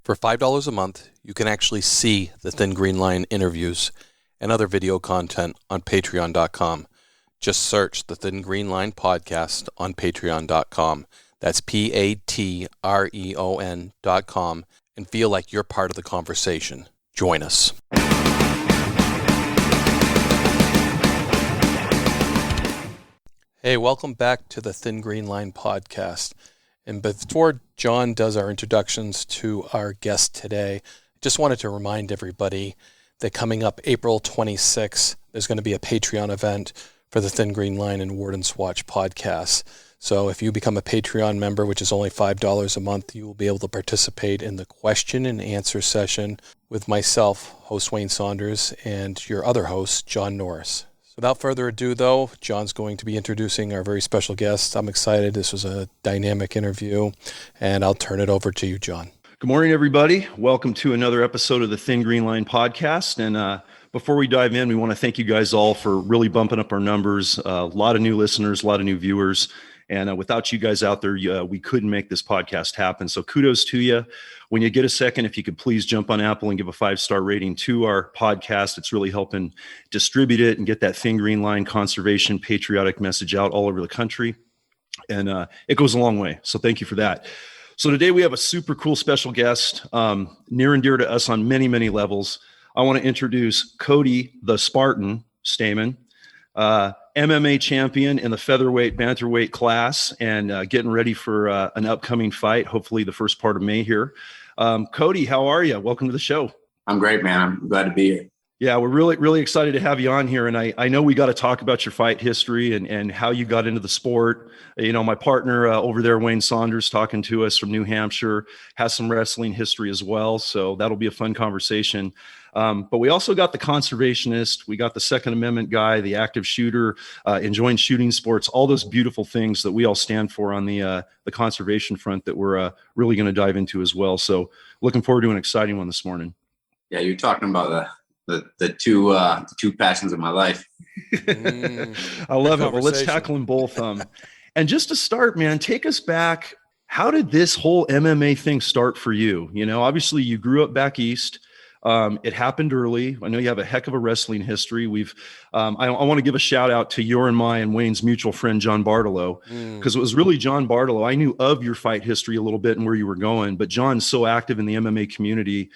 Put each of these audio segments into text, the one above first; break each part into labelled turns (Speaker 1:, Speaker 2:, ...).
Speaker 1: For $5 a month, you can actually see the Thin Green Line interviews and other video content on patreon.com. Just search the Thin Green Line podcast on patreon.com. That's patreon.com, and feel like you're part of the conversation. Join us. Hey, welcome back to the Thin Green Line podcast. And before John does our introductions to our guest today, I just wanted to remind everybody that coming up April 26th, there's going to be a Patreon event for the Thin Green Line and Warden's Watch podcasts. So if you become a Patreon member, which is only $5 a month, you will be able to participate in the question and answer session with myself, host Wayne Saunders, and your other host, John Norris. So without further ado, though, John's going to be introducing our very special guest. I'm excited. This was a dynamic interview, and I'll turn it over to you, John.
Speaker 2: Good morning, everybody. Welcome to another episode of the Thin Green Line podcast. And before we dive in, we want to thank you guys all for really bumping up our numbers. A lot of new listeners, a lot of new viewers. And without you guys out there, we couldn't make this podcast happen. So kudos to you. When you get a second, if you could please jump on Apple and give a 5-star rating to our podcast. It's really helping distribute it and get that Thin Green Line conservation patriotic message out all over the country. And it goes a long way. So thank you for that. So today we have a super cool special guest, near and dear to us on many, many levels. I want to introduce Cody the Spartan Stamann, MMA champion in the featherweight, bantamweight class, and getting ready for an upcoming fight, hopefully the first part of May here. Cody, how are you? Welcome to the show.
Speaker 3: I'm great, man. I'm glad to be here.
Speaker 2: Yeah, we're really, really excited to have you on here. And I know we got to talk about your fight history and how you got into the sport. You know, my partner over there, Wayne Saunders, talking to us from New Hampshire, has some wrestling history as well. So that'll be a fun conversation. But we also got the conservationist. We got the Second Amendment guy, the active shooter, enjoying shooting sports, all those beautiful things that we all stand for on the conservation front that we're really going to dive into as well. So looking forward to an exciting one this morning.
Speaker 3: Yeah, you're talking about the two passions of my life.
Speaker 2: I love it. Well, let's tackle them both. And just to start, man, take us back. How did this whole MMA thing start for you? You know, obviously you grew up back east. It happened early. I know you have a heck of a wrestling history. I want to give a shout out to your and my and Wayne's mutual friend, John Bartolo, because it was really John Bartolo. I knew of your fight history a little bit and where you were going, but John's so active in the MMA community.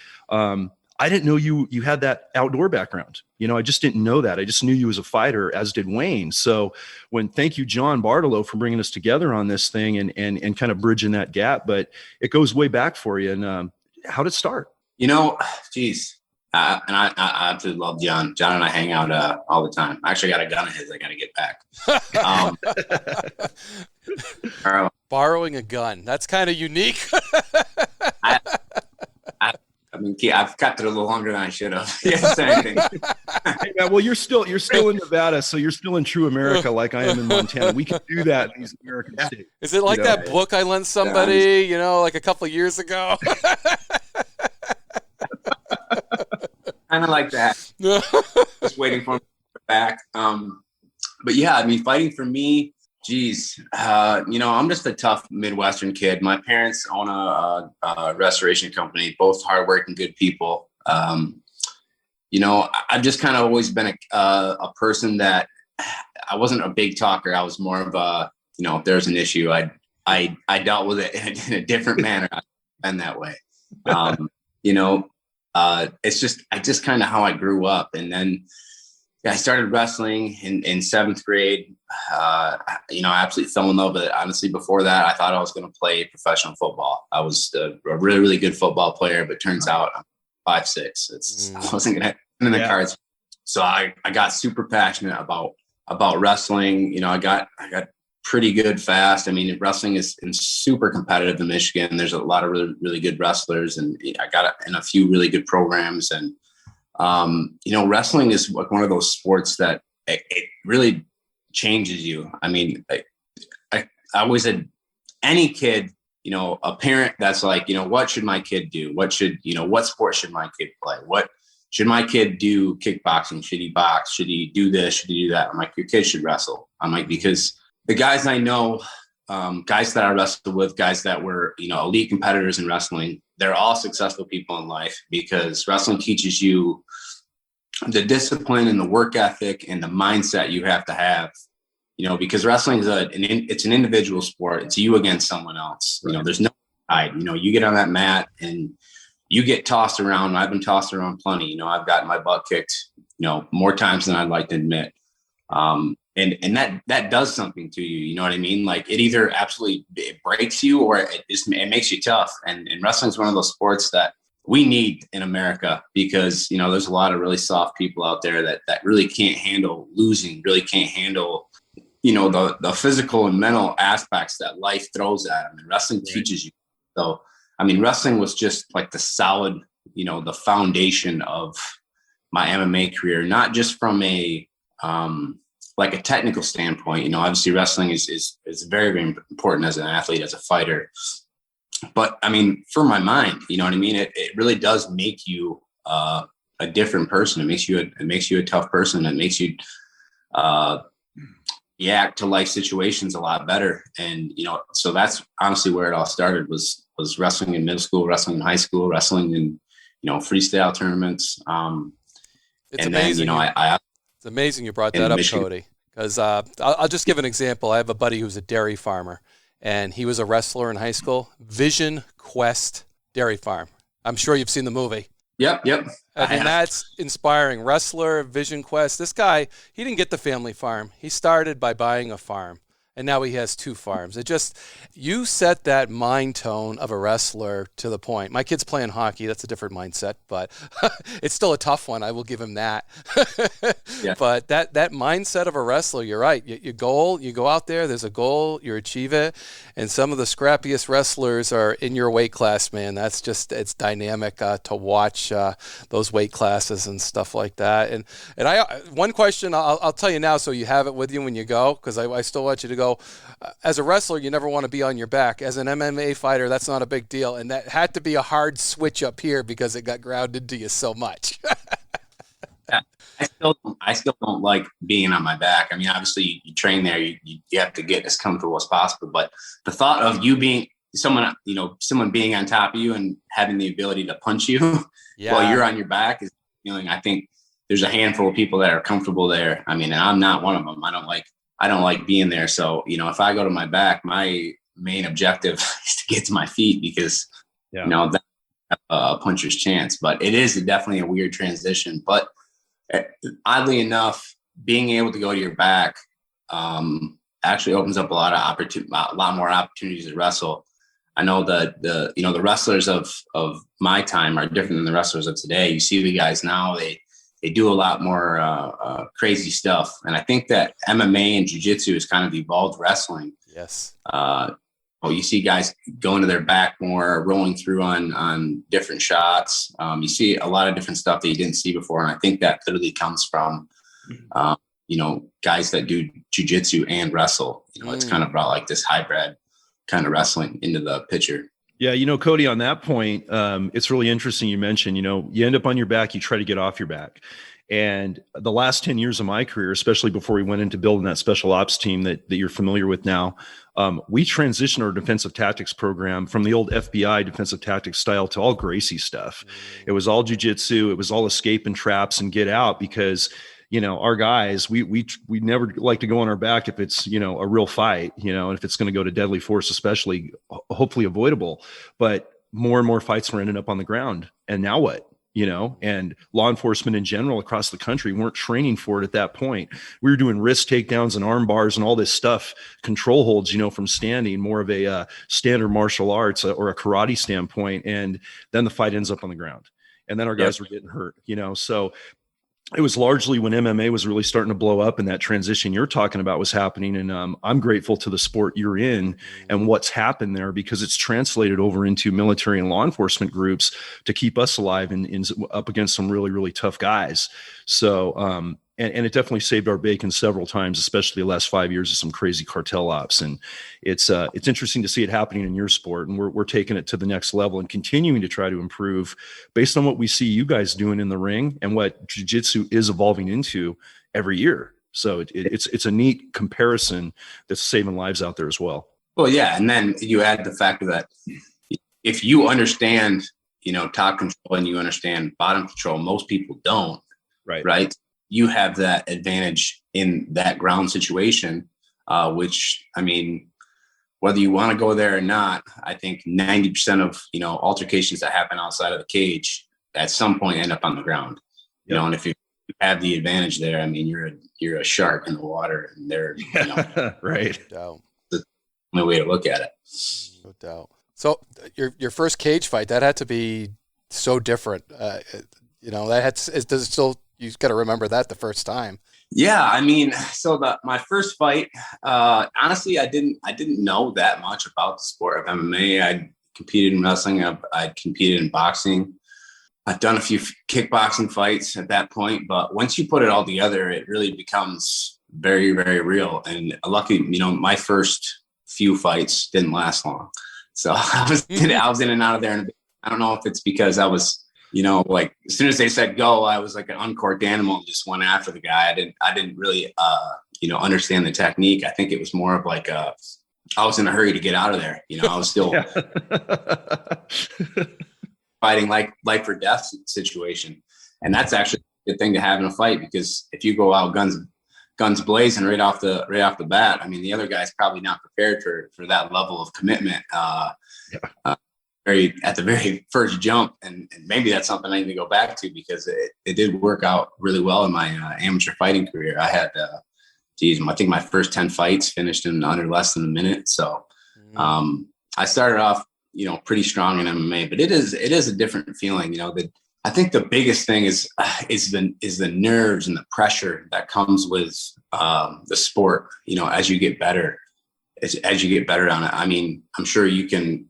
Speaker 2: I didn't know you had that outdoor background. You know, I just didn't know that. I just knew you as a fighter, as did Wayne. So thank you, John Bartolo, for bringing us together on this thing and kind of bridging that gap. But it goes way back for you. And how did it start?
Speaker 3: You know, geez. And I absolutely love John. John and I hang out all the time. I actually got a gun of his. I got to get back.
Speaker 1: Borrowing a gun. That's kind of unique.
Speaker 3: I mean, I've kept it a little longer than I should have. Hey,
Speaker 2: man, well, you're still in Nevada, so you're still in true America, like I am in Montana. We can do that in these American states.
Speaker 1: Is it like that book I lent somebody, like a couple of years ago?
Speaker 3: Kind of like that. Just waiting for him to get back. But yeah, I mean, fighting for me, geez, I'm just a tough Midwestern kid. My parents own a restoration company, both hardworking, good people. I've just kind of always been a person that I wasn't a big talker. I was more of a, if there's an issue, I dealt with it in a different manner. I've been that way. It's just kind of how I grew up. And then I started wrestling in 7th grade. I absolutely fell in love with it. Honestly, before that, I thought I was going to play professional football. I was a really, really good football player, but turns out I'm 5'6". I wasn't going to in the cards. So I got super passionate about wrestling. I got pretty good fast. I mean, wrestling is super competitive in Michigan. There's a lot of really, really good wrestlers, and I got in a few really good programs. And wrestling is like one of those sports that it really changes you. I mean, I always said any kid, a parent that's like, what should my kid do? What sport should my kid play? What should my kid do? Kickboxing? Should he box? Should he do this? Should he do that? I'm like, your kid should wrestle. I'm like, because the guys I know guys that I wrestled with, guys that were, elite competitors in wrestling, they're all successful people in life because wrestling teaches you the discipline and the work ethic and the mindset you have to have, because wrestling is it's an individual sport. It's you against someone else.
Speaker 2: Right.
Speaker 3: There's no side. You get on that mat and you get tossed around. I've been tossed around plenty. I've gotten my butt kicked, more times than I'd like to admit. And that does something to you. You know what I mean? Like it either it breaks you or it makes you tough. And wrestling is one of those sports that we need in America because, there's a lot of really soft people out there that really can't handle losing, really can't handle, the physical and mental aspects that life throws at them. And wrestling teaches you. So, wrestling was just like the solid, the foundation of my MMA career, not just from a technical standpoint. Obviously wrestling is very, very important as an athlete, as a fighter. But for my mind, it really does make you a different person. It makes you a tough person. It makes you react to life situations a lot better. And, so that's honestly where it all started was wrestling in middle school, wrestling in high school, wrestling in, freestyle tournaments.
Speaker 1: It's amazing. It's amazing you brought that up, Michigan. Cody, because I'll just give an example. I have a buddy who's a dairy farmer, and he was a wrestler in high school. Vision Quest Dairy Farm. I'm sure you've seen the movie.
Speaker 3: Yep.
Speaker 1: That's inspiring. Wrestler, Vision Quest. This guy, he didn't get the family farm. He started by buying a farm, and now he has 2 farms. You set that mind tone of a wrestler to the point. My kid's playing hockey. That's a different mindset, but it's still a tough one. I will give him that. Yeah. But that mindset of a wrestler, you're right. Your goal, you go out there, there's a goal, you achieve it. And some of the scrappiest wrestlers are in your weight class, man. It's dynamic to watch those weight classes and stuff like that. And one question I'll tell you now so you have it with you when you go, because I still want you to go. As a wrestler, you never want to be on your back. As an MMA fighter, that's not a big deal. And that had to be a hard switch up here because it got ground into you so much.
Speaker 3: Yeah. I still don't like being on my back. Obviously you train there, you have to get as comfortable as possible. But the thought of you being someone being on top of you and having the ability to punch you while you're on your back is I think there's a handful of people that are comfortable there. And I'm not one of them. I don't like being there. So, if I go to my back, my main objective is to get to my feet because, that's a puncher's chance. But it is definitely a weird transition. But oddly enough, being able to go to your back actually opens up a lot more opportunities to wrestle. I know that the wrestlers of my time are different than the wrestlers of today. You see the guys now, they do a lot more crazy stuff. And I think that MMA and jiu-jitsu has kind of evolved wrestling.
Speaker 1: Yes.
Speaker 3: You see guys going to their back more, rolling through on different shots. You see a lot of different stuff that you didn't see before. And I think that literally comes from, guys that do jiu-jitsu and wrestle. It's kind of brought like this hybrid kind of wrestling into the picture.
Speaker 2: Yeah, Cody, on that point, it's really interesting you mentioned, you end up on your back, you try to get off your back. And the last 10 years of my career, especially before we went into building that special ops team that you're familiar with now, we transitioned our defensive tactics program from the old FBI defensive tactics style to all Gracie stuff. It was all jiu-jitsu. It was all escape and traps and get out because our guys, we never like to go on our back if it's, a real fight, and if it's going to go to deadly force, especially hopefully avoidable. But more and more fights were ending up on the ground. And now what? And law enforcement in general across the country weren't training for it at that point. We were doing wrist takedowns and arm bars and all this stuff, control holds, from standing, more of a standard martial arts or a karate standpoint. And then the fight ends up on the ground. And then our guys were getting hurt, so it was largely when MMA was really starting to blow up and that transition you're talking about was happening. And I'm grateful to the sport you're in and what's happened there because it's translated over into military and law enforcement groups to keep us alive and up against some really, really tough guys. So, and it definitely saved our bacon several times, especially the last 5 years of some crazy cartel ops. And it's interesting to see it happening in your sport. And we're taking it to the next level and continuing to try to improve based on what we see you guys doing in the ring and what jiu-jitsu is evolving into every year. So it's a neat comparison that's saving lives out there as well.
Speaker 3: Well, yeah. And then you add the fact that if you understand, top control and you understand bottom control, most people don't. Right. You have that advantage in that ground situation, which, I mean, whether you want to go there or not, I think 90% of, altercations that happen outside of the cage at some point end up on the ground.
Speaker 2: Yep.
Speaker 3: And if you have the advantage there, I mean, you're a shark in the water, and they're,
Speaker 2: right.
Speaker 1: No
Speaker 3: the only way to look at it.
Speaker 1: No doubt. So your first cage fight, that had to be so different. That does it still, you've got to remember that the first time.
Speaker 3: Yeah, I mean, so my first fight, honestly, I didn't know that much about the sport of MMA. I competed in wrestling. I competed in boxing. I've done a few kickboxing fights at that point, but once you put it all together, it really becomes very, very real. And lucky, my first few fights didn't last long. So I was in and out of there. And I don't know if it's because I was, like as soon as they said go, I was like an uncorked animal and just went after the guy. I didn't really, understand the technique. I think it was more of like I was in a hurry to get out of there. I was still fighting life or death situation. And that's actually a good thing to have in a fight, because if you go out guns blazing right off the bat, I mean, the other guy's probably not prepared for that level of commitment. At the very first jump, and maybe that's something I need to go back to, because it did work out really well in my amateur fighting career. I had, I think my first 10 fights finished in under less than a minute. So I started off, pretty strong in MMA, but it is a different feeling. That I think the biggest thing is the nerves and the pressure that comes with the sport. As you get better, as you get better on it. I mean, I'm sure you can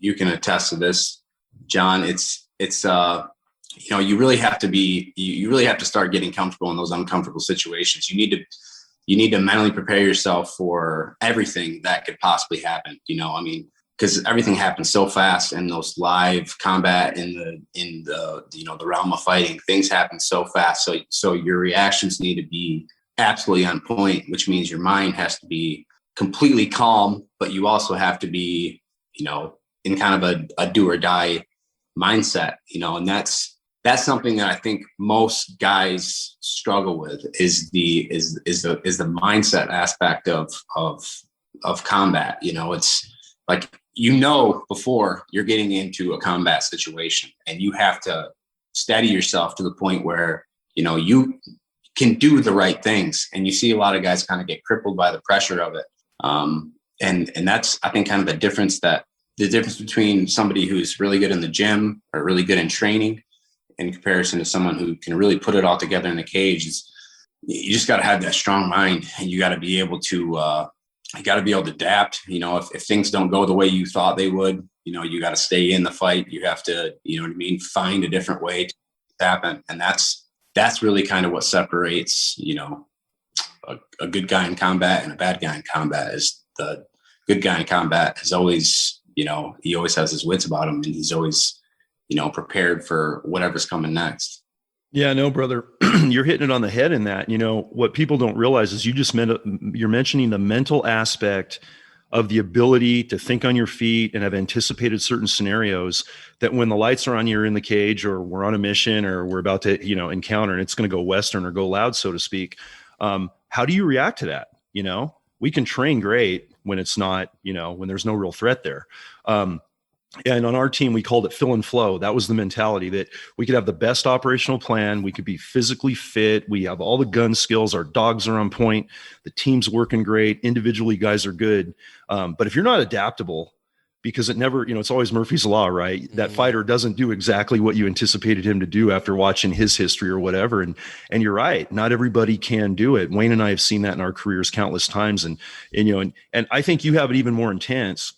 Speaker 3: attest to this, John. It's you really have to start getting comfortable in those uncomfortable situations. You need to mentally prepare yourself for everything that could possibly happen. Because everything happens so fast, and those live combat in the realm of fighting, things happen so fast. So your reactions need to be absolutely on point, which means your mind has to be completely calm, but you also have to be, in kind of a do or die mindset, and that's something that I think most guys struggle with is the mindset aspect of combat. It's like, before you're getting into a combat situation, and you have to steady yourself to the point where, you can do the right things. And you see a lot of guys kind of get crippled by the pressure of it. And that's, I think, kind of the difference between somebody who's really good in the gym or really good in training in comparison to someone who can really put it all together in the cage. You just got to have that strong mind, and you got to be able to, adapt. If things don't go the way you thought they would, you got to stay in the fight. You have to, find a different way to happen. And that's really kind of what separates, a good guy in combat and a bad guy in combat. Is the good guy in combat is always, he always has his wits about him, and he's always, prepared for whatever's coming next.
Speaker 2: Yeah, no, brother, you're hitting it on the head in that. What people don't realize is you're mentioning the mental aspect of the ability to think on your feet and have anticipated certain scenarios that when the lights are on, you're in the cage, or we're on a mission, or we're about to, encounter, and it's going to go Western or go loud, so to speak. How do you react to that? We can train great when it's not, when there's no real threat there. And on our team, we called it fill and flow. That was the mentality that we could have the best operational plan. We could be physically fit. We have all the gun skills. Our dogs are on point. The team's working great. Individually, guys are good. But if you're not adaptable, because it never, it's always Murphy's Law, right? Mm-hmm. That fighter doesn't do exactly what you anticipated him to do after watching his history or whatever. And you're right. Not everybody can do it. Wayne and I have seen that in our careers countless times. And I think you have it even more intense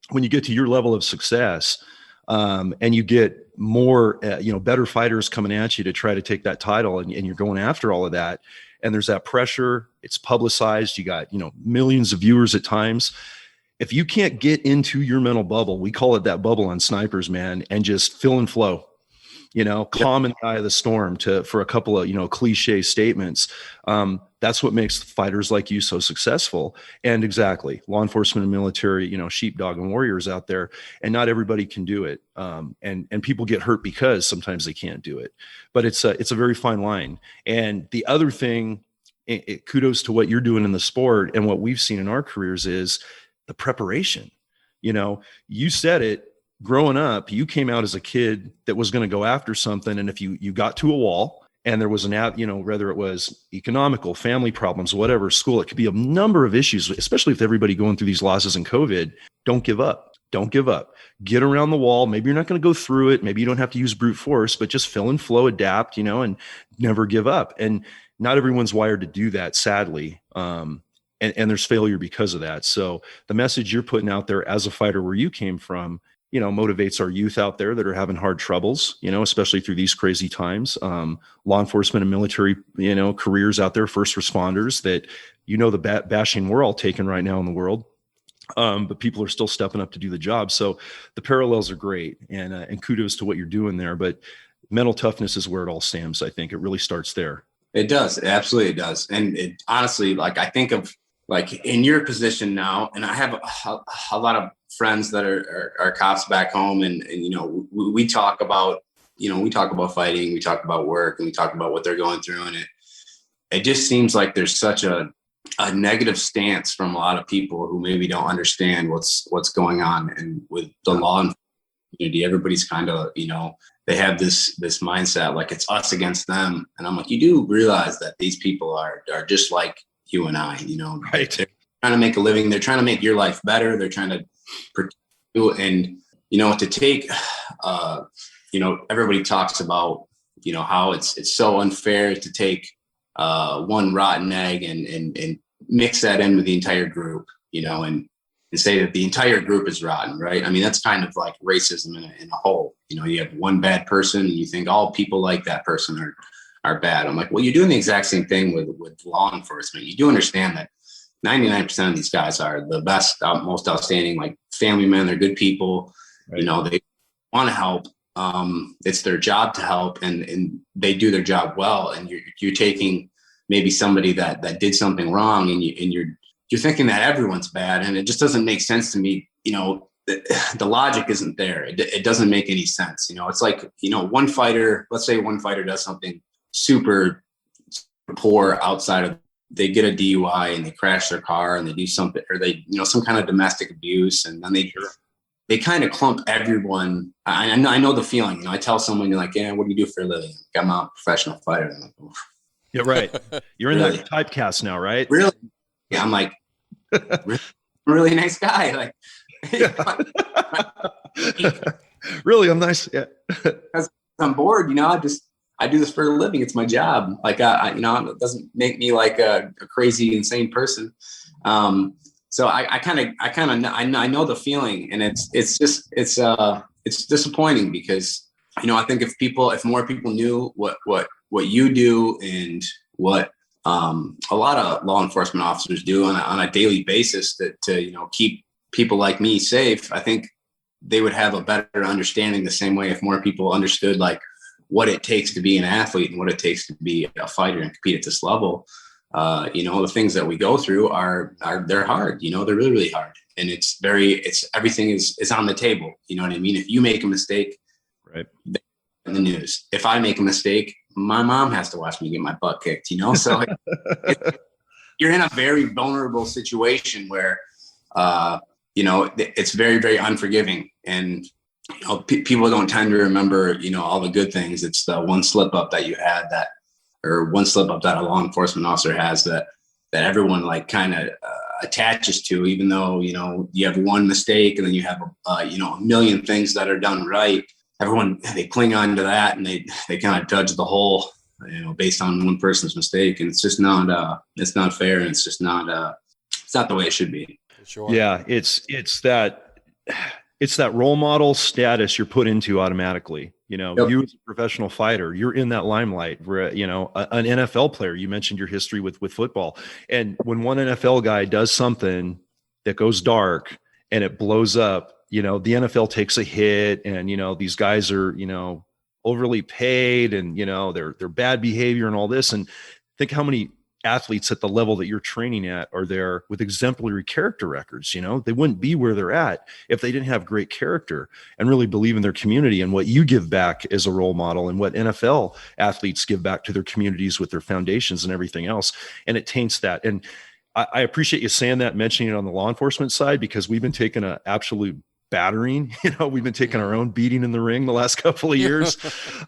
Speaker 2: when you get to your level of success, and you get more, better fighters coming at you to try to take that title, and you're going after all of that. And there's that pressure. It's publicized. You got, millions of viewers at times. If you can't get into your mental bubble, we call it that bubble on snipers, man, and just fill and flow, calm in the eye of the storm for a couple of, cliche statements. That's what makes fighters like you so successful. And exactly, law enforcement and military, sheepdog and warriors out there, and not everybody can do it. And people get hurt because sometimes they can't do it, but it's a very fine line. And the other thing, kudos to what you're doing in the sport and what we've seen in our careers, is the preparation. You said it. Growing up, you came out as a kid that was going to go after something. And if you got to a wall and there was whether it was economical, family problems, whatever, school, it could be a number of issues, especially with everybody going through these losses in COVID. Don't give up. Don't give up. Get around the wall. Maybe you're not going to go through it. Maybe you don't have to use brute force, but just fill and flow, adapt, and never give up. And not everyone's wired to do that, sadly. And there's failure because of that. So the message you're putting out there as a fighter where you came from, motivates our youth out there that are having hard troubles, especially through these crazy times. Law enforcement and military, careers out there, first responders that, the bashing we're all taking right now in the world. But people are still stepping up to do the job. So the parallels are great, and kudos to what you're doing there. But mental toughness is where it all stems. I think it really starts there.
Speaker 3: It does. It absolutely does. And it honestly, I think of in your position now, and I have a lot of friends that are cops back home, and we talk about fighting, we talk about work, and we talk about what they're going through, and it just seems like there's such a negative stance from a lot of people who maybe don't understand what's going on. And with the law enforcement community, everybody's kind of they have this mindset like it's us against them, and I'm like, you do realize that these people are just like you and I,
Speaker 2: right?
Speaker 3: They're trying to make a living. They're trying to make your life better. They're trying to protect you. And, to take, everybody talks about, how it's so unfair to take one rotten egg and mix that in with the entire group, and say that the entire group is rotten, right? I mean, that's kind of like racism in a whole. You have one bad person and you think all people like that person are bad. I'm like, well, you're doing the exact same thing with law enforcement. You do understand that 99% of these guys are the best, most outstanding, family men. They're good people. Right. They want to help. It's their job to help, and they do their job well. And you're taking maybe somebody that did something wrong, and you're thinking that everyone's bad, and it just doesn't make sense to me. The logic isn't there. It doesn't make any sense. It's like, one fighter, let's say one fighter does something super poor outside of, they get a DUI and they crash their car and they do something, or they, some kind of domestic abuse. And then they kind of clump everyone. I know the feeling, I tell someone, you're like, yeah, what do you do for a living? I'm a professional fighter. I'm like, oof.
Speaker 2: Yeah, right. You're in
Speaker 3: really?
Speaker 2: that typecast now, right?
Speaker 3: Really? Yeah. I'm like, really nice guy. Like,
Speaker 2: really, I'm nice. Yeah.
Speaker 3: I'm bored, I do this for a living. It's my job. It doesn't make me like a crazy, insane person. So I know the feeling, and it's disappointing because, I think if more people knew what you do and what a lot of law enforcement officers do on a daily basis to keep people like me safe, I think they would have a better understanding the same way if more people understood what it takes to be an athlete and what it takes to be a fighter and compete at this level. The things that we go through they're hard, they're really, really hard. And everything is on the table. You know what I mean? If you make a mistake,
Speaker 2: right,
Speaker 3: in the news, if I make a mistake, my mom has to watch me get my butt kicked, so you're in a very vulnerable situation where, it's very, very unforgiving. And, people don't tend to remember, all the good things. It's the one slip up that you had or one slip up that a law enforcement officer has that everyone kind of attaches to, even though, you have one mistake and then you have, a million things that are done right. Everyone, they cling on to that and they kind of judge the whole, based on one person's mistake. And it's just not, it's not fair. And it's just not, it's not the way it should be.
Speaker 2: Sure. Yeah. It's that role model status you're put into automatically. Yep. You as a professional fighter, you're in that limelight where, an NFL player, you mentioned your history with football. And when one NFL guy does something that goes dark and it blows up, the NFL takes a hit and, these guys are, overly paid and, their bad behavior and all this. And think how many athletes at the level that you're training at are there with exemplary character records. They wouldn't be where they're at if they didn't have great character and really believe in their community and what you give back as a role model and what NFL athletes give back to their communities with their foundations and everything else. And it taints that. And I appreciate you saying that, mentioning it on the law enforcement side, because we've been taking an absolute battering. We've been taking our own beating in the ring the last couple of years,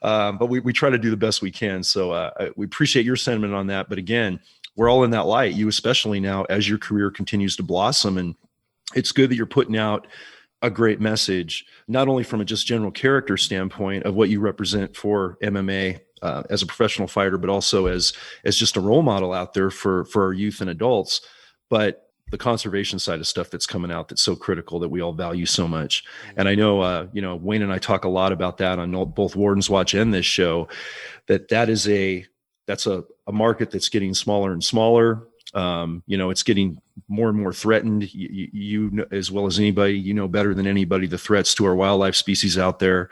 Speaker 2: but we try to do the best we can. So we appreciate your sentiment on that. But again, we're all in that light, you especially now as your career continues to blossom. And it's good that you're putting out a great message, not only from a just general character standpoint of what you represent for MMA as a professional fighter, but also as just a role model out there for our youth and adults, but the conservation side of stuff that's coming out that's so critical that we all value so much. And I know, Wayne and I talk a lot about that on both Warden's Watch and this show, that's a market that's getting smaller and smaller. It's getting more and more threatened. You as well as anybody, better than anybody, the threats to our wildlife species out there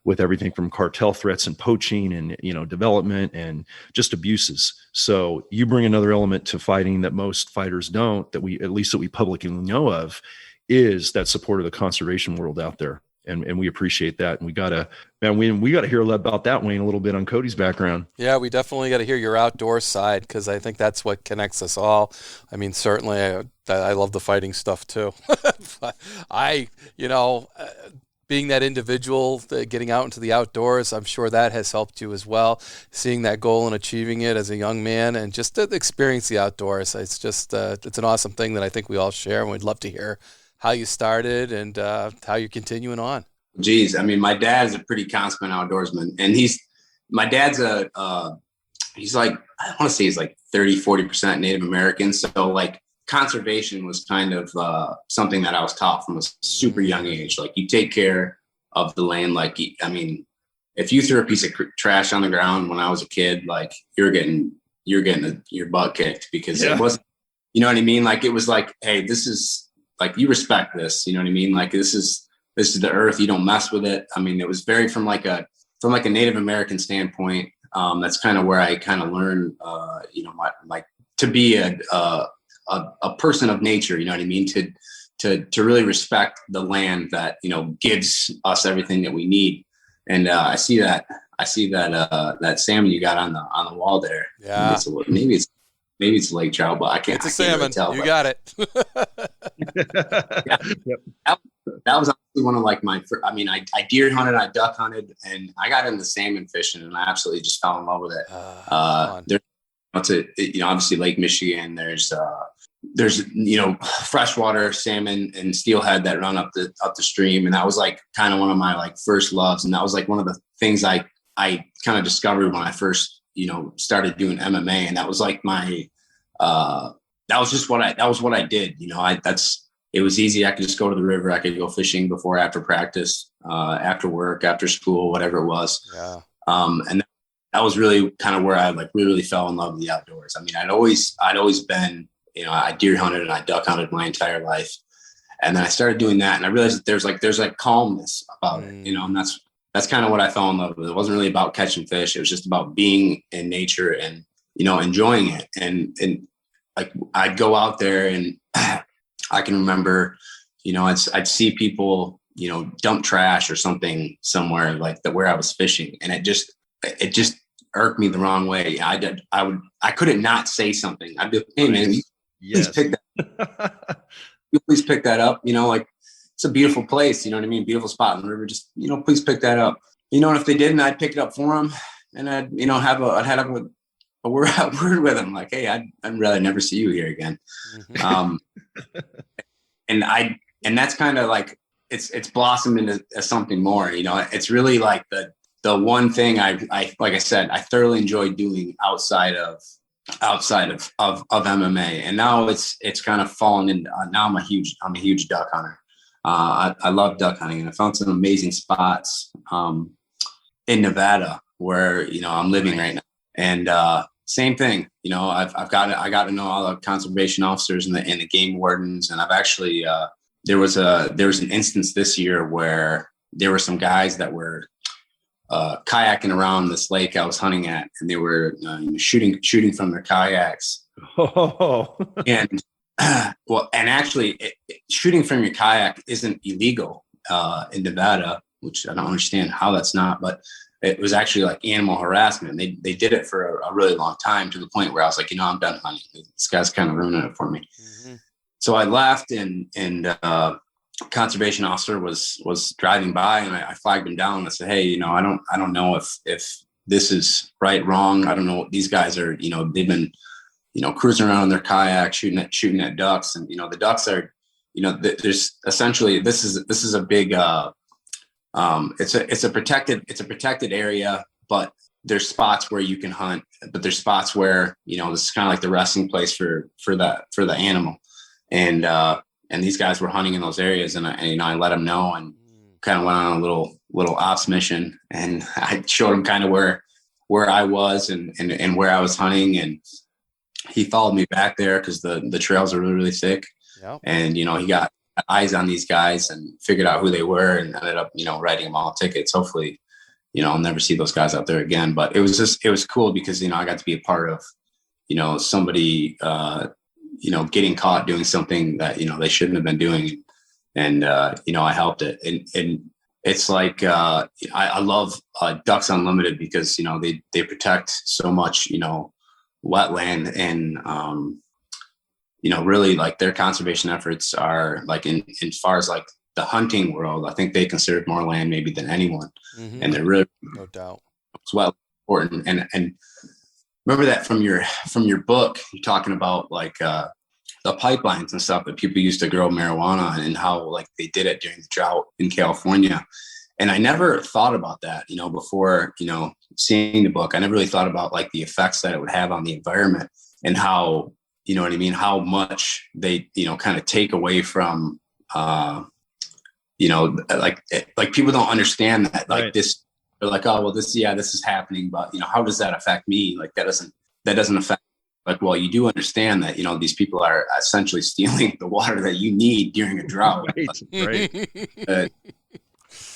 Speaker 2: with everything from cartel threats and poaching and, development and just abuses. So you bring another element to fighting that most fighters don't, that we publicly know of, is that support of the conservation world out there. And we appreciate that. And we got to hear about that, Wayne, a little bit on Cody's background.
Speaker 1: Yeah, we definitely got to hear your outdoor side, because I think that's what connects us all. I mean, certainly I love the fighting stuff too. But being that individual, getting out into the outdoors, I'm sure that has helped you as well. Seeing that goal and achieving it as a young man, and just to experience the outdoors. It's just, it's an awesome thing that I think we all share, and we'd love to hear how you started and how you're continuing on.
Speaker 3: Geez, I mean, my dad is a pretty consummate outdoorsman, and he's like, I want to say he's like 30-40% Native American. So like conservation was kind of something that I was taught from a super young age. Like, you take care of the land. Like, I mean, if you threw a piece of trash on the ground when I was a kid, like you're getting your butt kicked, because it wasn't, you know what I mean? Like, it was like, hey, this is like, you respect this, you know what I mean? Like, this is the earth. You don't mess with it. I mean, it was very from like a Native American standpoint. That's kind of where I kind of learned, to be a person of nature, you know what I mean? To really respect the land that, gives us everything that we need. And I see that salmon you got on the wall there.
Speaker 1: Yeah.
Speaker 3: Maybe it's lake trout, but I can't.
Speaker 1: It's a salmon. Really tell, you got it.
Speaker 3: Yeah. That was honestly one of like my. I mean, I deer hunted, I duck hunted, and I got into salmon fishing, and I absolutely just fell in love with it. There's obviously Lake Michigan. There's freshwater salmon and steelhead that run up the stream, and that was like kind of one of my like first loves, and that was like one of the things I kind of discovered when I first started doing MMA, and that was like my that was what I did. It was easy. I could just go to the river. I could go fishing before, after practice, after work, after school, whatever it was.
Speaker 1: Yeah.
Speaker 3: And that was really kind of where I like really fell in love with the outdoors. I mean, I'd always been, I deer hunted and I duck hunted my entire life. And then I started doing that, and I realized that there's like calmness about it, and that's kind of what I fell in love with. It wasn't really about catching fish. It was just about being in nature and, enjoying it. And like, I'd go out there, and I can remember, I'd see people, dump trash or something somewhere like that where I was fishing. And it just irked me the wrong way. I couldn't not say something. I'd be like, hey man, please pick that. Please pick that up. Like, it's a beautiful place. You know what I mean? Beautiful spot in the river. Just, please pick that up. And if they didn't, I'd pick it up for them, and I'd, I'd have a word with them. Like, hey, I'd rather never see you here again. And that's kind of like, it's blossomed into something more, it's really like the one thing I like I said, I thoroughly enjoy doing outside of MMA. And now it's kind of fallen into, now I'm a huge duck hunter. I love duck hunting, and I found some amazing spots in Nevada where I'm living right now. And same thing, I got to know all the conservation officers and the game wardens, and I've actually there was an instance this year where there were some guys that were kayaking around this lake I was hunting at, and they were shooting from their kayaks.
Speaker 2: Oh.
Speaker 3: And well, and actually, shooting from your kayak isn't illegal in Nevada, which I don't understand how that's not, but it was actually like animal harassment. They did it for a really long time, to the point where I was like, I'm done hunting. This guy's kind of ruining it for me. Mm-hmm. So I left, and conservation officer was driving by, and I flagged him down. I said, hey, I don't know if this is right, wrong. I don't know what these guys are, they've been, cruising around in their kayak, shooting at ducks. And, the ducks are, there's essentially, this is a big, it's a protected area, but there's spots where you can hunt, but there's spots where, this is kind of like the resting place for the animal. And these guys were hunting in those areas, and I let them know, and kind of went on a little ops mission, and I showed him kind of where I was and where I was hunting. And he followed me back there because the trails are really, really thick. Yep. And, he got eyes on these guys and figured out who they were, and ended up, writing them all tickets. Hopefully, I'll never see those guys out there again. But it was cool because, I got to be a part of, somebody, getting caught doing something that, they shouldn't have been doing. And, I helped it. And it's like, I love Ducks Unlimited because, they protect so much, wetland, and, really, like, their conservation efforts are like in far as like the hunting world, I think they conserve more land maybe than anyone. Mm-hmm. And they're really,
Speaker 1: no doubt,
Speaker 3: it's well important. And remember that from your book, you're talking about like the pipelines and stuff that people used to grow marijuana, and how like they did it during the drought in California. And I never thought about that, before, seeing the book. I never really thought about like the effects that it would have on the environment, and how, how much they, kind of take away from, like people don't understand that, like, right. This, they're like, oh, well, this is happening, but, how does that affect me? Like, that doesn't affect, like, well, you do understand that, these people are essentially stealing the water that you need during a drought.
Speaker 2: Right.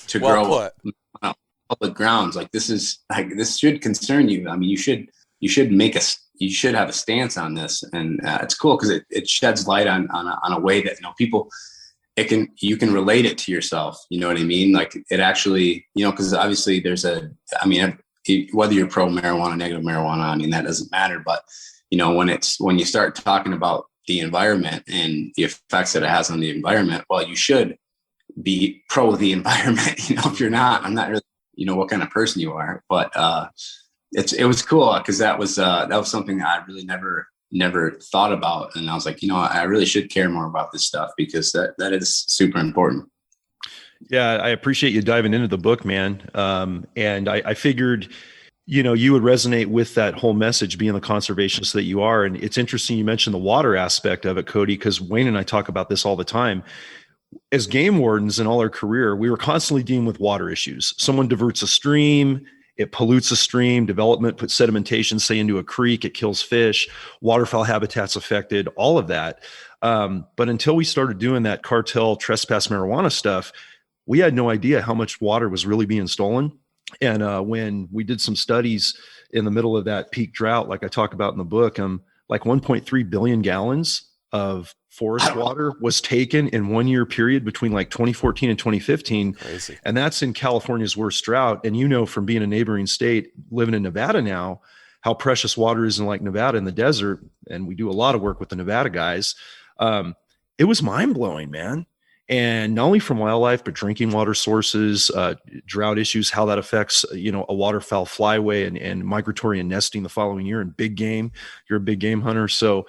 Speaker 3: To grow on public grounds. Like, this should concern you. I mean, you should have a stance on this. And it's cool because it sheds light on a way that, people, you can relate it to yourself. You know what I mean? Like, it actually, because obviously whether you're pro marijuana, negative marijuana, that doesn't matter. But, when you start talking about the environment and the effects that it has on the environment, well, you should be pro the environment. If you're not, I'm not really, what kind of person you are. But it was cool because that was something I really never thought about. And I was like, I really should care more about this stuff, because that is super important.
Speaker 2: Yeah, I appreciate you diving into the book, man. And I figured, you would resonate with that whole message, being the conservationist that you are. And it's interesting you mentioned the water aspect of it, Cody, because Wayne and I talk about this all the time. As game wardens in all our career, we were constantly dealing with water issues. Someone diverts a stream, it pollutes a stream, development puts sedimentation, say, into a creek, it kills fish, waterfowl habitats affected, all of that. But until we started doing that cartel trespass marijuana stuff, we had no idea how much water was really being stolen. And when we did some studies in the middle of that peak drought, like I talk about in the book, like 1.3 billion gallons of forest water was taken in 1 year period between like 2014 and 2015.
Speaker 1: Crazy.
Speaker 2: And that's in California's worst drought. And from being a neighboring state, living in Nevada now, how precious water is in like Nevada in the desert. And we do a lot of work with the Nevada guys. It was mind blowing, man. And not only from wildlife, but drinking water sources, drought issues, how that affects, a waterfowl flyway and migratory and nesting the following year, and big game. You're a big game hunter. So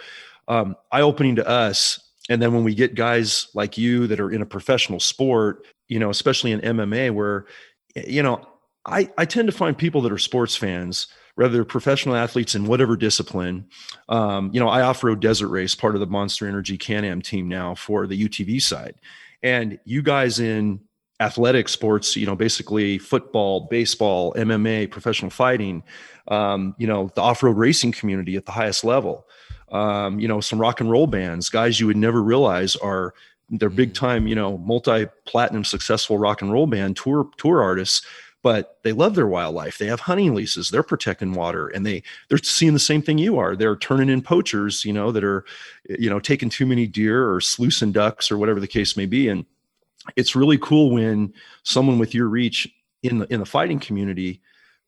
Speaker 2: eye-opening to us. And then when we get guys like you that are in a professional sport, especially in MMA, where, I tend to find people that are sports fans, whether they're professional athletes in whatever discipline. I off-road desert race, part of the Monster Energy Can-Am team now for the UTV side. And you guys in athletic sports, basically football, baseball, MMA, professional fighting, the off-road racing community at the highest level. Some rock and roll bands, guys you would never realize they're big time, multi-platinum successful rock and roll band tour artists, but they love their wildlife. They have hunting leases. They're protecting water, and they're seeing the same thing you are. They're turning in poachers, that are, taking too many deer or sluicing ducks or whatever the case may be. And it's really cool when someone with your reach in the fighting community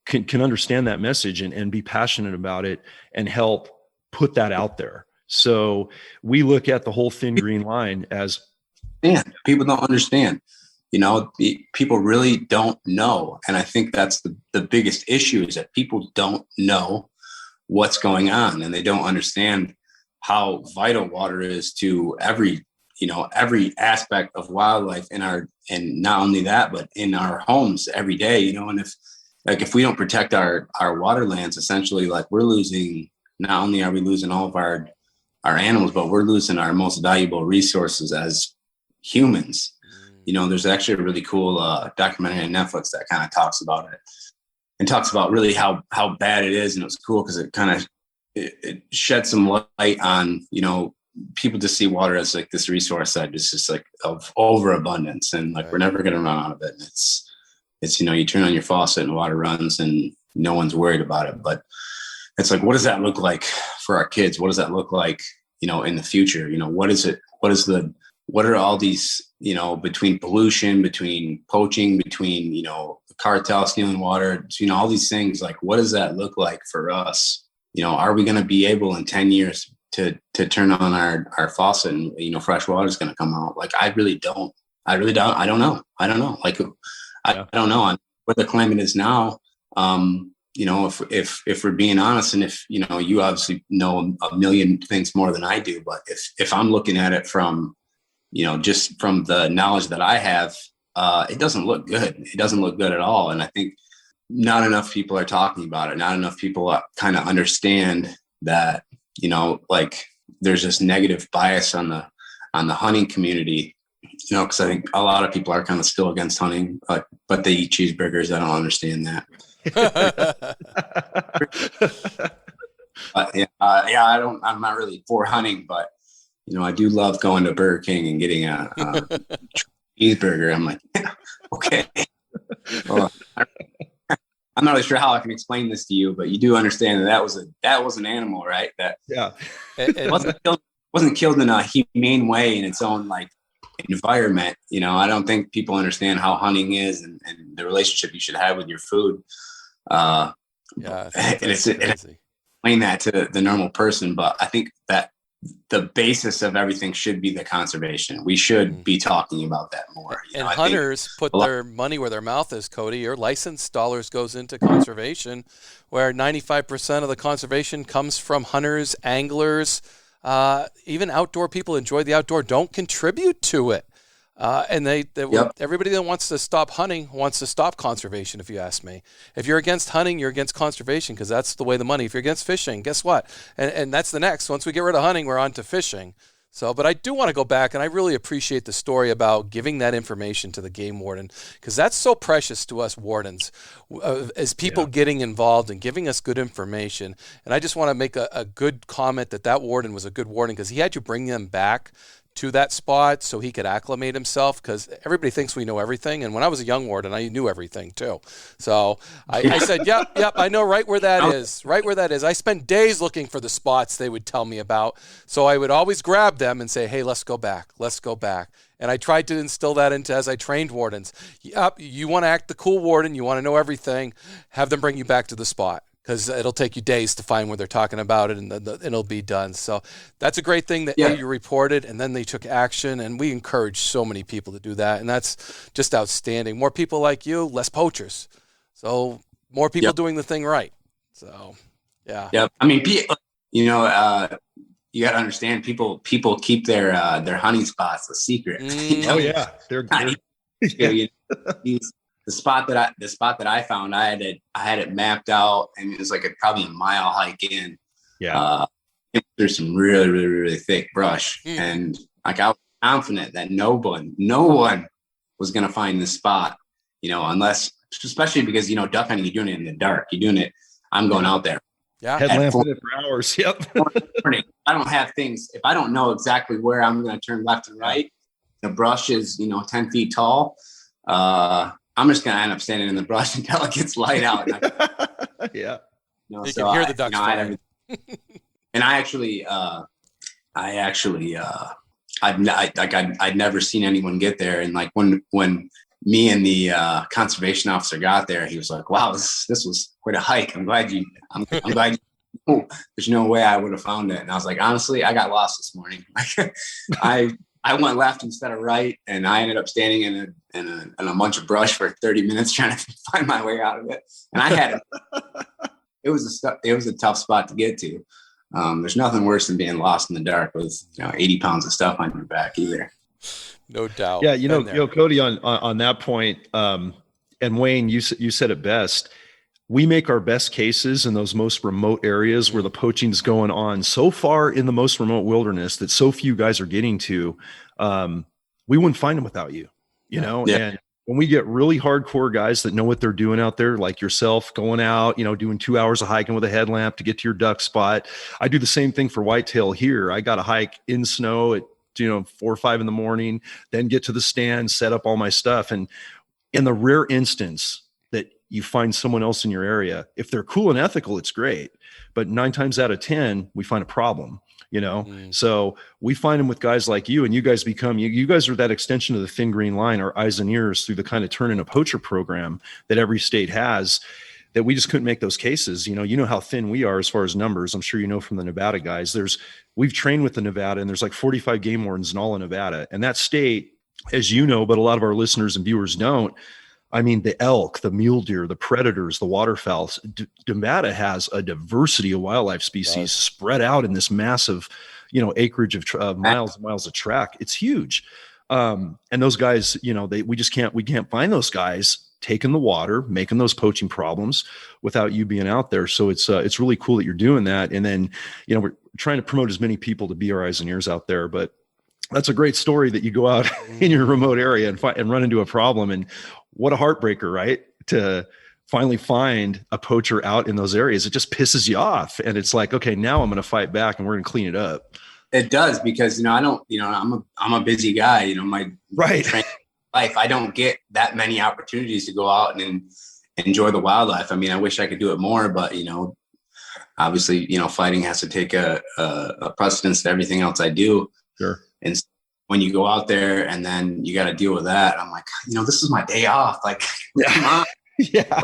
Speaker 2: can understand that message and be passionate about it and help put that out there. So we look at the whole Thin Green Line as,
Speaker 3: people don't understand. People really don't know. And I think that's the biggest issue, is that people don't know what's going on, and they don't understand how vital water is to every aspect of wildlife and not only that, but in our homes every day, and if we don't protect our waterlands, essentially, like, we're losing, not only are we losing all of our animals, but we're losing our most valuable resources as humans. There's actually a really cool documentary on Netflix that kind of talks about it and talks about really how bad it is. And it was cool because it kind of it shed some light on, people just see water as like this resource that is just like of overabundance, and like, we're never going to run out of it. And it's you turn on your faucet and water runs and no one's worried about it. But it's like, what does that look like for our kids? What does that look like, in the future? What are all these, between pollution, between poaching, between, the cartel stealing water, all these things, like, what does that look like for us? Are we going to be able in 10 years to turn on our faucet and, fresh water is going to come out? Like, I don't know. Like, I don't know what the climate is now. If we're being honest, and if, you obviously know a million things more than I do, but if I'm looking at it from, just from the knowledge that I have, it doesn't look good. It doesn't look good at all. And I think not enough people are talking about it. Not enough people kind of understand that, like, there's this negative bias on the hunting community, because I think a lot of people are kind of still against hunting, but they eat cheeseburgers. I don't understand that. I'm not really for hunting, but I do love going to Burger King and getting a cheeseburger. I'm like, okay. Well, I'm not really sure how I can explain this to you, but you do understand that was an animal, right? That it wasn't killed in a humane way in its own like environment. I don't think people understand how hunting is and the relationship you should have with your food. It's explain that to the normal person, but I think that the basis of everything should be the conservation. We should be talking about that more.
Speaker 1: And hunters put their money where their mouth is, Cody. Your license dollars goes into conservation, where 95% of the conservation comes from hunters, anglers, even outdoor people enjoy the outdoor, don't contribute to it. And everybody that wants to stop hunting wants to stop conservation, if you ask me. If you're against hunting, you're against conservation, because that's the way the money. If you're against fishing, guess what? And that's the next. Once we get rid of hunting, we're on to fishing. So, but I do want to go back, and I really appreciate the story about giving that information to the game warden, because that's so precious to us wardens, as people getting involved and giving us good information. And I just want to make a good comment that warden was a good warden, because he had to bring them back to that spot so he could acclimate himself, because everybody thinks we know everything. And when I was a young warden, I knew everything too. So I said, yep, I know right where that is. I spent days looking for the spots they would tell me about. So I would always grab them and say, hey, let's go back. And I tried to instill that into, as I trained wardens. Yep, you want to act the cool warden, you want to know everything, have them bring you back to the spot, because it'll take you days to find where they're talking about it, and it'll be done. So that's a great thing that you reported, and then they took action, and we encourage so many people to do that, and that's just outstanding. More people like you, less poachers. So more people doing the thing right. So, yeah. Yeah.
Speaker 3: I mean, you got to understand, people keep their hunting spots a secret.
Speaker 2: Oh yeah, they're
Speaker 3: The spot that I found, I had it mapped out, and it was like probably a mile hike in. Yeah. There's some really, really, really thick brush, and like, I was confident that no one was going to find this spot, unless, especially because duck hunting, you're doing it in the dark. You're doing it. I'm going out there.
Speaker 2: Yeah. Headlamp in it for hours. Yep.
Speaker 3: I don't have things. If I don't know exactly where I'm going to turn left and right, the brush is 10 feet tall. I'm just going to end up standing in the brush until it gets light out. And
Speaker 2: yeah.
Speaker 1: You can hear the ducks flying.
Speaker 3: And I'd never seen anyone get there. And like when me and the conservation officer got there, he was like, "Wow, this was quite a hike. I'm glad you. There's no way I would have found it." And I was like, honestly, I got lost this morning. I went left instead of right, and I ended up standing in a bunch of brush for 30 minutes trying to find my way out of it. And I had it was a tough spot to get to. There's nothing worse than being lost in the dark with 80 pounds of stuff on your back either.
Speaker 1: No doubt.
Speaker 2: Yeah, Cody, on that point, and Wayne, you said it best. We make our best cases in those most remote areas where the poaching is going on so far in the most remote wilderness that so few guys are getting to. We wouldn't find them without you, Yeah. And when we get really hardcore guys that know what they're doing out there, like yourself, going out, doing 2 hours of hiking with a headlamp to get to your duck spot. I do the same thing for whitetail here. I got to hike in snow at 4 or 5 in the morning, then get to the stand, set up all my stuff. And in the rare instance that you find someone else in your area, if they're cool and ethical, it's great. But 9 times out of 10, we find a problem, So we find them with guys like you, and you guys you guys are that extension of the Thin Green Line, our eyes and ears through the kind of turn in a poacher program that every state has, that we just couldn't make those cases. You know how thin we are as far as numbers. I'm sure from the Nevada guys. We've trained with the Nevada, and there's like 45 game wardens in all of Nevada. And that state, as you know, but a lot of our listeners and viewers don't, I mean, the elk, the mule deer, the predators, the waterfowl, Nevada has a diversity of wildlife species spread out in this massive, acreage of miles and miles of track. It's huge. And those guys, we can't find those guys taking the water, making those poaching problems without you being out there. So it's really cool that you're doing that. And then, we're trying to promote as many people to be our eyes and ears out there, but that's a great story that you go out in your remote area and run into a problem. And what a heartbreaker, right? To finally find a poacher out in those areas. It just pisses you off. And it's like, okay, now I'm going to fight back and we're going to clean it up.
Speaker 3: It does, because, I don't, I'm a busy guy, my life. I don't get that many opportunities to go out and enjoy the wildlife. I mean, I wish I could do it more, but, obviously, fighting has to take a precedence to everything else I do.
Speaker 2: Sure.
Speaker 3: And when you go out there and then you got to deal with that, I'm like, this is my day off. Like, come on.
Speaker 2: Yeah.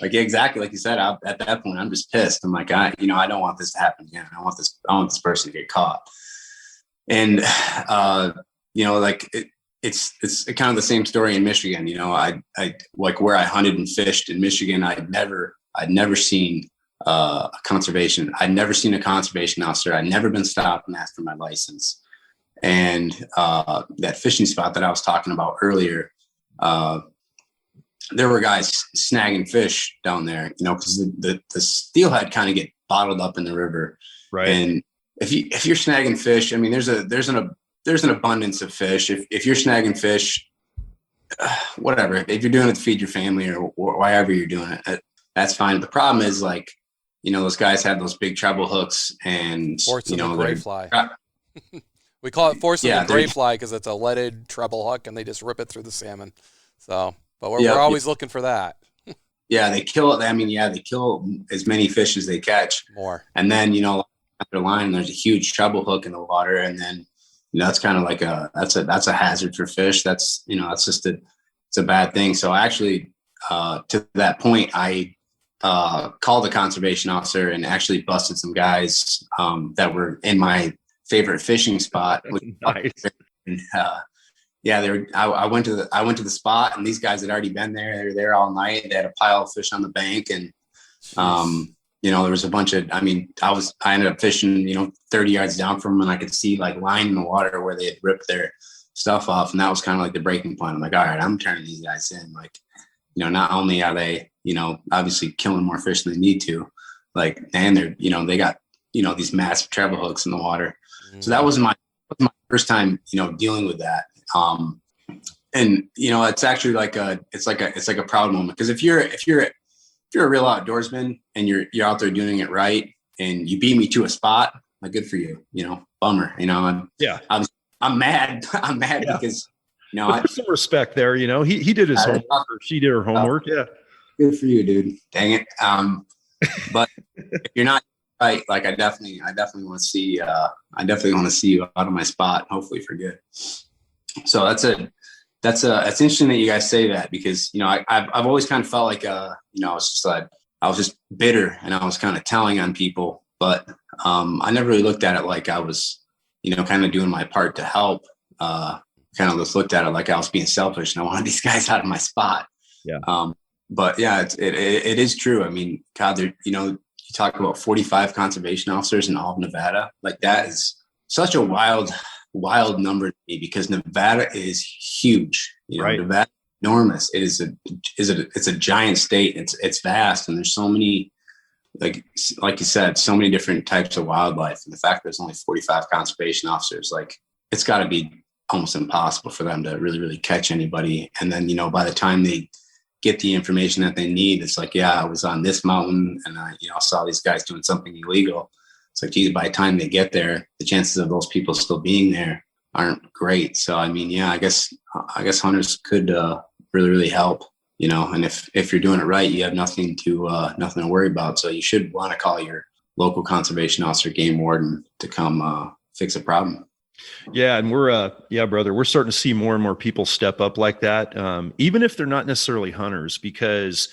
Speaker 3: Like, exactly. Like you said, at that point, I'm just pissed. I'm like, I don't want this to happen again. I want this person to get caught. And, it's kind of the same story in Michigan. I like where I hunted and fished in Michigan. I'd never seen a conservation. I'd never seen a conservation officer. I'd never been stopped and asked for my license. And that fishing spot that I was talking about earlier, there were guys snagging fish down there, because the steelhead kind of get bottled up in the river.
Speaker 2: Right.
Speaker 3: And if you're snagging fish, I mean, there's an abundance of fish. If you're snagging fish, whatever, if you're doing it to feed your family or wherever you're doing it, that's fine. The problem is, like, those guys have those big treble hooks and,
Speaker 1: gray fly. We call it forcing the gray fly because it's a leaded treble hook and they just rip it through the salmon. So, but we're always looking for that.
Speaker 3: Yeah, they kill it. I mean, they kill as many fish as they catch. More. And then, after line, there's a huge treble hook in the water. And then, that's kind of like that's a hazard for fish. That's, it's a bad thing. So actually, to that point, I called a conservation officer and actually busted some guys that were in my favorite fishing spot.
Speaker 2: Nice.
Speaker 3: And, I went to the spot, and these guys had already been there. They were there all night. They had a pile of fish on the bank, and there was a bunch of. I mean, I ended up fishing 30 yards down from them, and I could see like line in the water where they had ripped their stuff off, and that was kind of like the breaking point. I'm like, all right, I'm turning these guys in. Like, not only are they obviously killing more fish than they need to, like, and they're they got these massive treble hooks in the water. So that was my first time, dealing with that. And it's actually like it's like a proud moment, because if you're a real outdoorsman and you're out there doing it right and you beat me to a spot, like, good for you, bummer, I'm mad. I'm mad because
Speaker 2: There's some respect there. He did his homework, or she did her homework. Yeah.
Speaker 3: Good for you, dude. Dang it. But if you're not right, like I definitely want to see you out of my spot, hopefully for good. So that's interesting that you guys say that, because, I've always kind of felt like, it's just like, I was just bitter and I was kind of telling on people, but I never really looked at it like I was, kind of doing my part to help. Kind of just looked at it like I was being selfish and I wanted these guys out of my spot.
Speaker 2: Yeah.
Speaker 3: But yeah, it is true. I mean, God, you talk about 45 conservation officers in all of Nevada. Like, that is such a wild number to me, because Nevada is huge.
Speaker 2: Right.
Speaker 3: Nevada is enormous. It's a giant state. It's vast, and there's so many, like you said, so many different types of wildlife. And the fact that there's only 45 conservation officers, like, it's got to be almost impossible for them to really, really catch anybody. And then, by the time they get the information that they need, it's like, yeah, I was on this mountain and I saw these guys doing something illegal. It's like, geez, by the time they get there, the chances of those people still being there aren't great. So, I mean, yeah, I guess hunters could really, really help, and if you're doing it right, you have nothing to worry about. So you should want to call your local conservation officer, game warden, to come fix a problem.
Speaker 2: Yeah. And we're starting to see more and more people step up like that. Even if they're not necessarily hunters, because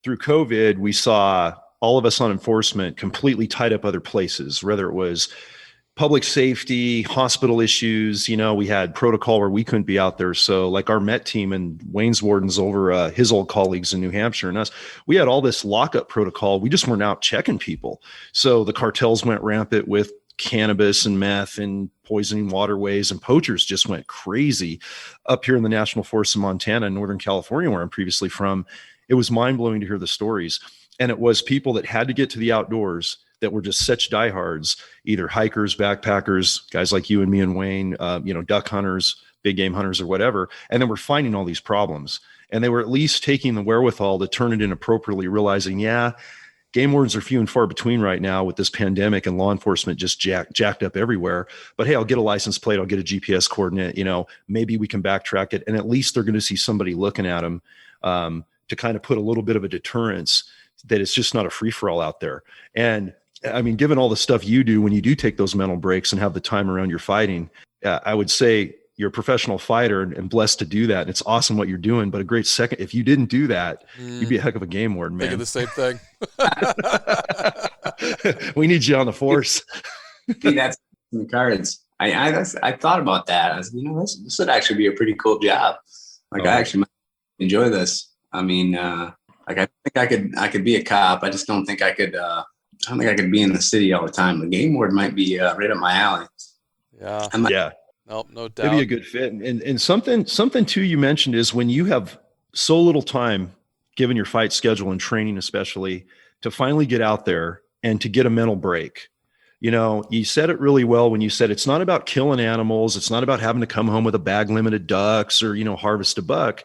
Speaker 2: through COVID, we saw all of us on enforcement completely tied up other places, whether it was public safety, hospital issues. We had protocol where we couldn't be out there. So like our Met team and Wayne's wardens over his old colleagues in New Hampshire and us, we had all this lockup protocol. We just weren't out checking people. So the cartels went rampant with cannabis and meth and poisoning waterways, and poachers just went crazy up here in the National Forest of Montana and Northern California, where I'm previously from. It was mind blowing to hear the stories. And it was people that had to get to the outdoors that were just such diehards, either hikers, backpackers, guys like you and me and Wayne, duck hunters, big game hunters or whatever. And then we're finding all these problems. And they were at least taking the wherewithal to turn it in appropriately, realizing, yeah, game wardens are few and far between right now with this pandemic and law enforcement just jacked up everywhere. But hey, I'll get a license plate. I'll get a GPS coordinate. Maybe we can backtrack it. And at least they're going to see somebody looking at them to kind of put a little bit of a deterrence that it's just not a free for all out there. And I mean, given all the stuff you do when you do take those mental breaks and have the time around your fighting, I would say you're a professional fighter and blessed to do that. And it's awesome what you're doing, but a great second. If you didn't do that, you'd be a heck of a game warden, man.
Speaker 1: Thinking the same thing.
Speaker 2: We need you on the force.
Speaker 3: That's in the cards. I thought about that. I was, this would actually be a pretty cool job. Like, I actually might enjoy this. I mean, I think I could be a cop. I just don't think I could. I don't think I could be in the city all the time. The game ward might be right up my alley.
Speaker 1: Yeah.
Speaker 2: Yeah.
Speaker 1: Nope, no doubt.
Speaker 2: It'd be a good fit. And something too you mentioned is when you have so little time given your fight schedule and training, especially, to finally get out there and to get a mental break. You said it really well when you said it's not about killing animals. It's not about having to come home with a bag limit of ducks or, harvest a buck.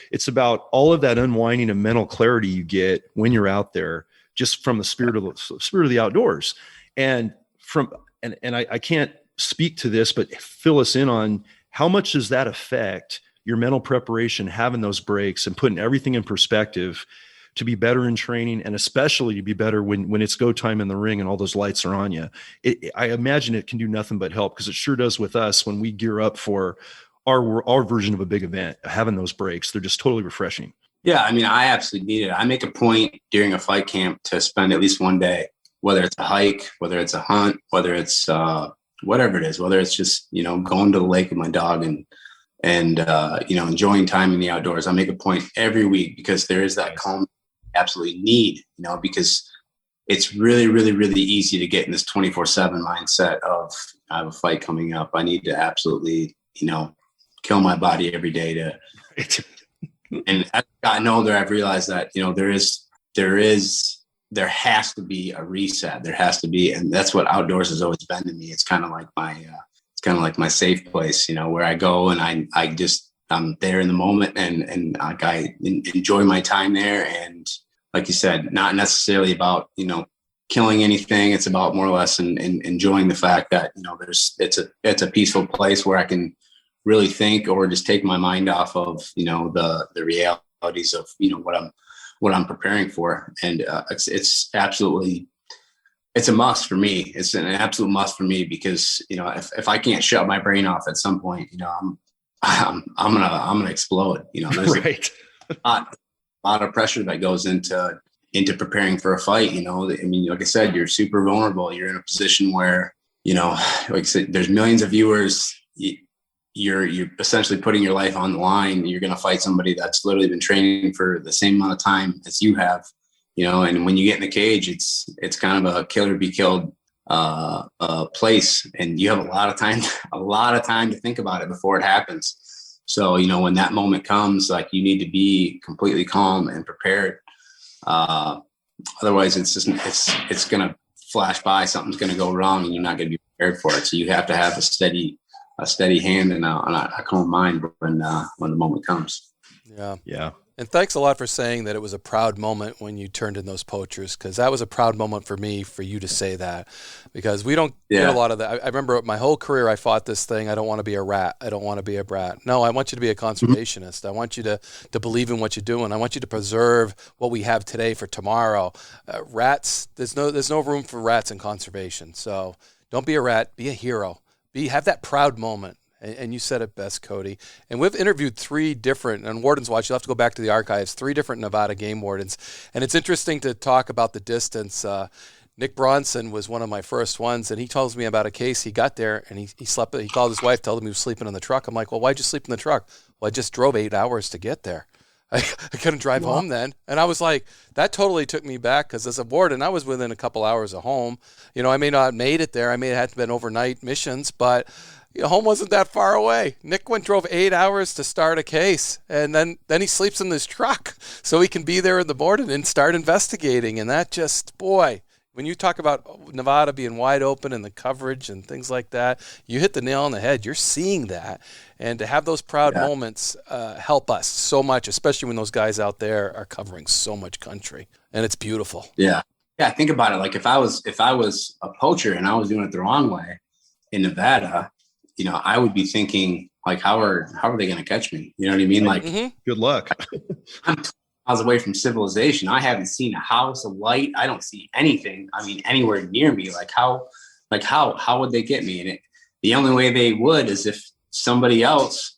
Speaker 2: It's about all of that unwinding and mental clarity you get when you're out there, just from the spirit of the outdoors. And I can't speak to this, but fill us in on how much does that affect your mental preparation, having those breaks and putting everything in perspective to be better in training, and especially to be better when it's go time in the ring and all those lights are on you. I imagine it can do nothing but help, because it sure does with us when we gear up for our version of a big event. Having those breaks, they're just totally refreshing.
Speaker 3: Yeah, I mean, I absolutely need it. I make a point during a fight camp to spend at least one day, whether it's a hike, whether it's a hunt, whether it's whatever it is, whether it's just, going to the lake with my dog and enjoying time in the outdoors. I make a point every week, because there is that calm I absolutely need, because it's really, really, really easy to get in this 24/7 mindset of, I have a fight coming up. I need to absolutely, kill my body every day to, and as I've gotten older, I've realized that, there has to be a reset. There has to be, and that's what outdoors has always been to me. It's kind of like my safe place, where I go and I'm there in the moment and I enjoy my time there. And like you said, not necessarily about, killing anything. It's about more or less and enjoying the fact that, it's a peaceful place where I can really think or just take my mind off of, the realities of, what I'm preparing for. And it's absolutely, it's a must for me. It's an absolute must for me because, if I can't shut my brain off at some point, I'm gonna explode. There's
Speaker 2: Right.
Speaker 3: a lot of pressure that goes into preparing for a fight. Like I said, you're super vulnerable. You're in a position where, like I said, there's millions of viewers. You're essentially putting your life on the line. You're going to fight somebody that's literally been training for the same amount of time as you have, and when you get in the cage, it's kind of a kill or be killed place. And you have a lot of time to think about it before it happens. So, when that moment comes, like, you need to be completely calm and prepared. Otherwise it's going to flash by. Something's going to go wrong and you're not going to be prepared for it. So you have to have a steady hand and a calm mind when the moment comes.
Speaker 1: Yeah. And thanks a lot for saying that it was a proud moment when you turned in those poachers, because that was a proud moment for me, for you to say that, because we don't get a lot of that. I remember my whole career I fought this thing. I don't want to be a rat. I don't want to be a brat. No, I want you to be a conservationist. Mm-hmm. I want you to believe in what you're doing. I want you to preserve what we have today for tomorrow. Rats, there's no room for rats in conservation. So don't be a rat. Be a hero. Have that proud moment. And you said it best, Cody. And we've interviewed 3 different, and Warden's Watch, you'll have to go back to the archives, 3 different Nevada game wardens. And it's interesting to talk about the distance. Nick Bronson was one of my first ones, and he tells me about a case. He got there, and he slept. He called his wife, told him he was sleeping in the truck. I'm like, well, why'd you sleep in the truck? Well, I just drove 8 hours to get there. I couldn't drive home then. And I was like, that totally took me back, because as a warden, I was within a couple hours of home. I may not have made it there. I may have had to been overnight missions, but home wasn't that far away. Nick drove 8 hours to start a case, and then he sleeps in this truck so he can be there in the morning and start investigating. And that just, boy, when you talk about Nevada being wide open and the coverage and things like that, you hit the nail on the head. You're seeing that. And to have those proud moments help us so much, especially when those guys out there are covering so much country. And it's beautiful.
Speaker 3: Yeah. Yeah. Think about it. Like, if I was a poacher and I was doing it the wrong way in Nevada, I would be thinking, like, how are they going to catch me? You know what I mean? Like,
Speaker 2: good luck.
Speaker 3: I'm 2 miles away from civilization. I haven't seen a house, a light. I don't see anything. Anywhere near me. Like, how would they get me? And the only way they would is if somebody else,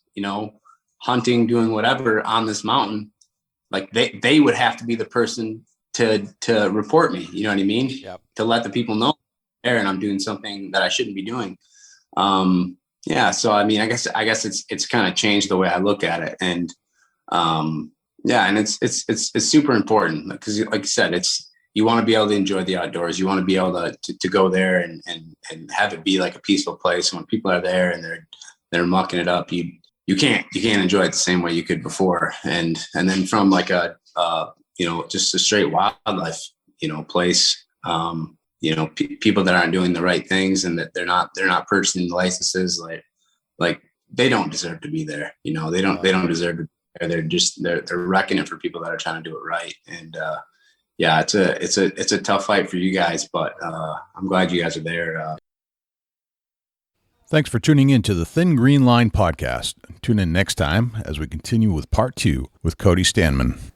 Speaker 3: hunting, doing whatever on this mountain, like they would have to be the person to report me. You know what I mean?
Speaker 1: Yep.
Speaker 3: To let the people know there and I'm doing something that I shouldn't be doing. So I guess it's kind of changed the way I look at it, and and it's super important, because, like you said, you want to be able to enjoy the outdoors. You want to be able to go there and have it be like a peaceful place. When people are there and they're mucking it up, you can't enjoy it the same way you could before. And then from like a just a straight wildlife place. People that aren't doing the right things and that they're not purchasing licenses, like they don't deserve to be there. They don't deserve to be there. They're wrecking it for people that are trying to do it right. And it's a tough fight for you guys, but I'm glad you guys are there.
Speaker 4: Thanks for tuning in to the Thin Green Line podcast. Tune in next time as we continue with part 2 with Cody Stamann.